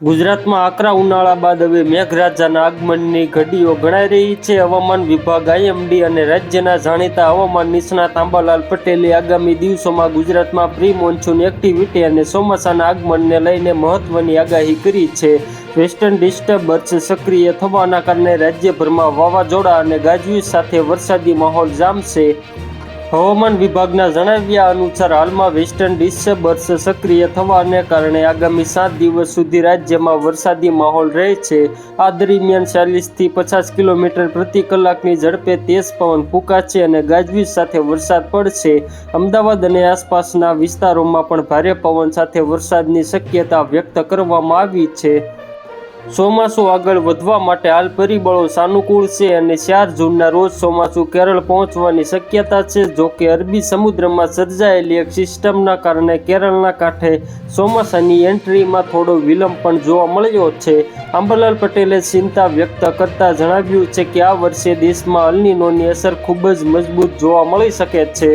ગુજરાતમાં આકરા ઉનાળા બાદ હવે મેઘરાજાના આગમનની ઘડીઓ ગણાઈ રહી છે। હવામાન વિભાગ આઈએમડી અને રાજ્યના જાણીતા હવામાન નિષ્ણાત આંબાલાલ પટેલે આગામી દિવસોમાં ગુજરાતમાં પ્રી મોન્સૂન એક્ટિવિટી અને ચોમાસાના આગમનને લઈને મહત્વની આગાહી કરી છે। વેસ્ટર્ન ડિસ્ટર્બન્સ સક્રિય થવાના કારણે રાજ્યભરમાં વાવાઝોડા અને ગાજવીજ સાથે વરસાદી માહોલ જામશે। હવામાન વિભાગના જણાવ્યા અનુસાર હાલમાં વેસ્ટર્ન ડિસ્ટર્બન્સ સક્રિય થવાને કારણે આગામી 7 દિવસ સુધી રાજ્યમાં વરસાદી માહોલ રહેશે। આ દરમિયાન 40થી 50 કિલોમીટર પ્રતિ કલાકની ઝડપે તેજ પવન ફૂંકાશે અને ગાજવીજ સાથે વરસાદ પડશે। અમદાવાદ અને આસપાસના વિસ્તારોમાં પણ ભારે પવન સાથે વરસાદની શક્યતા વ્યક્ત કરવામાં આવી છે। ચોમાસું આગળ વધવા માટે હાલ પરિબળો સાનુકૂળ છે અને 4 જૂનના રોજ ચોમાસું કેરળ પહોંચવાની શક્યતા છે। જો કે અરબી સમુદ્રમાં સર્જાયેલી એક સિસ્ટમના કારણે કેરળના કાંઠે ચોમાસાની એન્ટ્રીમાં થોડો વિલંબ પણ જોવા મળ્યો છે। આંબાલાલ પટેલે ચિંતા વ્યક્ત કરતા જણાવ્યું છે કે આ વર્ષે દેશમાં અલ નીનોની અસર ખૂબ જ મજબૂત જોવા મળી શકે છે।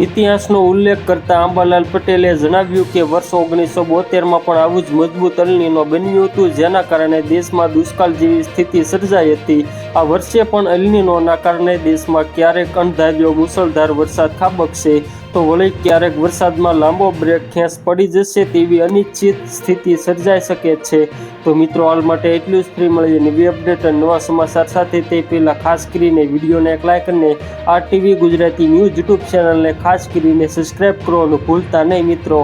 ઇતિહાસનો ઉલ્લેખ કરતા આંબાલાલ પટેલે જણાવ્યું કે વર્ષ 1972માં પણ આવું જ મજબૂત અલ નીનો બન્યું હતું, જેના કારણે દેશમાં દુષ્કાળ જેવી સ્થિતિ સર્જાઈ હતી। આ વર્ષે પણ અલ નીનોના કારણે દેશમાં ક્યારેક અણધાર્યો મુશળધાર વરસાદ ખાબકશે તો વળી ક્યારેક વરસાદમાં લાંબો બ્રેક ખેંચ પડી જશે તેવી અનિશ્ચિત સ્થિતિ સર્જાઈ શકે છે। તો મિત્રો, હાલ માટે એટલું જ। ફ્રી મળીએ નવી અપડેટ અને નવા સમાચાર સાથે। તે પહેલાં ખાસ કરીને વિડીયોને એક લાઇક અને RTV ગુજરાતી ન્યૂઝ યુટ્યુબ ચેનલને ખાસ કરીને સબસ્ક્રાઈબ કરવાનું ભૂલતા નહીં મિત્રો।